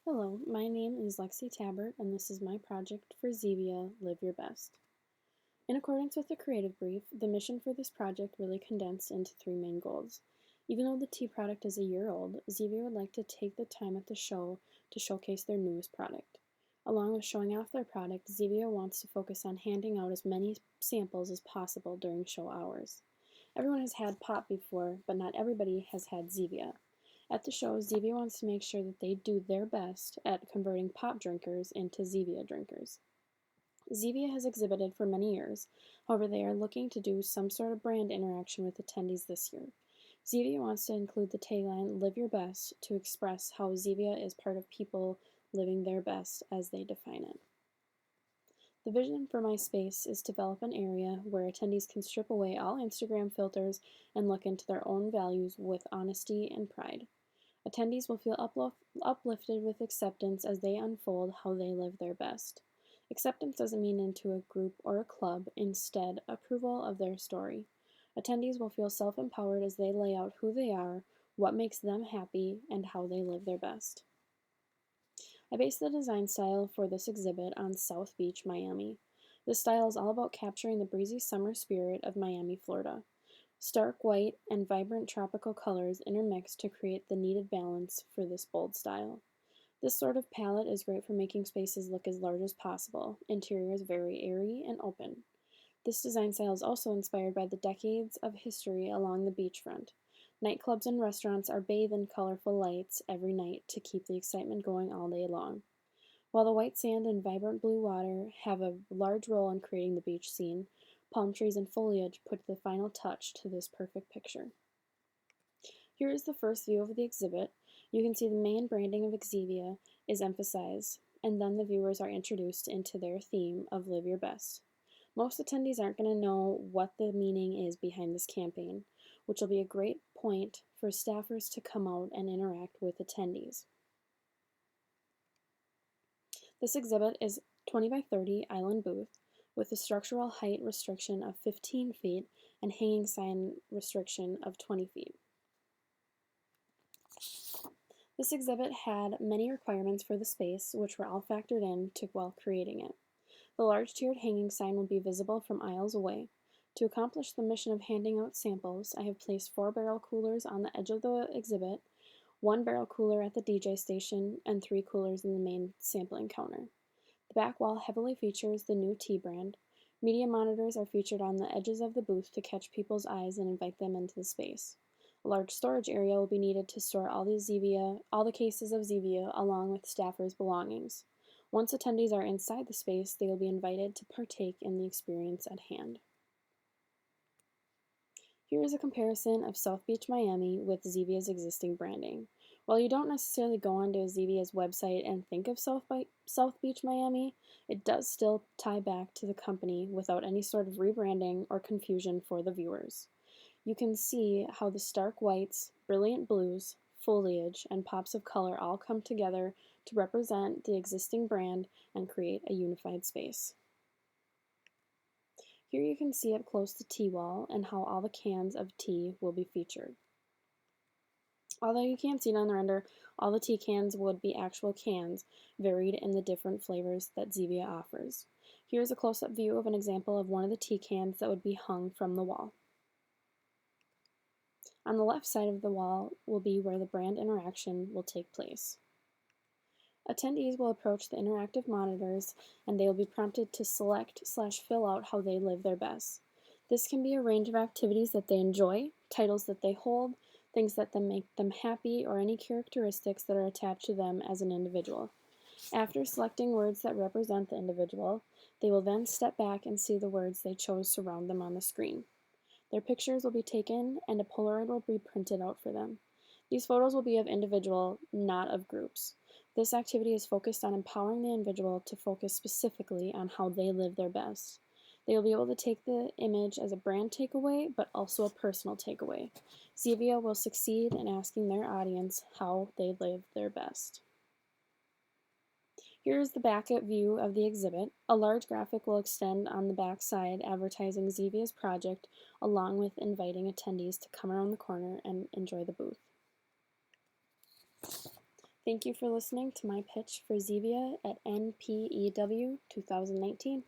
Hello, my name is Lexi Tabert, and this is my project for Zevia Live Your Best. In accordance with the creative brief, the mission for this project really condensed into three main goals. Even though the tea product is a year old, Zevia would like to take the time at the show to showcase their newest product. Along with showing off their product, Zevia wants to focus on handing out as many samples as possible during show hours. Everyone has had pop before, but not everybody has had Zevia. At the show, Zevia wants to make sure that they do their best at converting pop drinkers into Zevia drinkers. Zevia has exhibited for many years, however, they are looking to do some sort of brand interaction with attendees this year. Zevia wants to include the tagline Live Your Best to express how Zevia is part of people living their best as they define it. The vision for my space is to develop an area where attendees can strip away all Instagram filters and look into their own values with honesty and pride. Attendees will feel uplifted with acceptance as they unfold how they live their best. Acceptance doesn't mean into a group or a club, instead, approval of their story. Attendees will feel self empowered as they lay out who they are, what makes them happy, and how they live their best. I based the design style for this exhibit on South Beach, Miami. This style is all about capturing the breezy summer spirit of Miami, Florida. Stark white and vibrant tropical colors intermix to create the needed balance for this bold style. This sort of palette is great for making spaces look as large as possible. Interior is very airy and open. This design style is also inspired by the decades of history along the beachfront. Nightclubs and restaurants are bathed in colorful lights every night to keep the excitement going all day long. While the white sand and vibrant blue water have a large role in creating the beach scene, palm trees and foliage put the final touch to this perfect picture. Here is the first view of the exhibit. You can see the main branding of Zevia is emphasized, and then the viewers are introduced into their theme of Live Your Best. Most attendees aren't going to know what the meaning is behind this campaign, which will be a great point for staffers to come out and interact with attendees. This exhibit is 20 by 30 island booth with a structural height restriction of 15 feet and hanging sign restriction of 20 feet. This exhibit had many requirements for the space, which were all factored in while creating it. The large tiered hanging sign will be visible from aisles away. To accomplish the mission of handing out samples, I have placed 4 barrel coolers on the edge of the exhibit, 1 barrel cooler at the DJ station, and 3 coolers in the main sampling counter. The back wall heavily features the new tea brand. Media monitors are featured on the edges of the booth to catch people's eyes and invite them into the space. A large storage area will be needed to store all the cases of Zevia along with staffers' belongings. Once attendees are inside the space, they will be invited to partake in the experience at hand. Here is a comparison of South Beach, Miami with Zevia's existing branding. While you don't necessarily go onto Zevia's website and think of South Beach, Miami, it does still tie back to the company without any sort of rebranding or confusion for the viewers. You can see how the stark whites, brilliant blues, foliage, and pops of color all come together to represent the existing brand and create a unified space. Here you can see up close the tea wall and how all the cans of tea will be featured. Although you can't see it on the render, all the tea cans would be actual cans, varied in the different flavors that Zevia offers. Here's a close-up view of an example of one of the tea cans that would be hung from the wall. On the left side of the wall will be where the brand interaction will take place. Attendees will approach the interactive monitors and they will be prompted to select/fill out how they live their best. This can be a range of activities that they enjoy, titles that they hold, things that make them happy, or any characteristics that are attached to them as an individual. After selecting words that represent the individual, they will then step back and see the words they chose surround them on the screen. Their pictures will be taken and a Polaroid will be printed out for them. These photos will be of individual, not of groups. This activity is focused on empowering the individual to focus specifically on how they live their best. They will be able to take the image as a brand takeaway, but also a personal takeaway. Zevia will succeed in asking their audience how they live their best. Here is the back view of the exhibit. A large graphic will extend on the back side advertising Zevia's project, along with inviting attendees to come around the corner and enjoy the booth. Thank you for listening to my pitch for Zevia at NPEW 2019.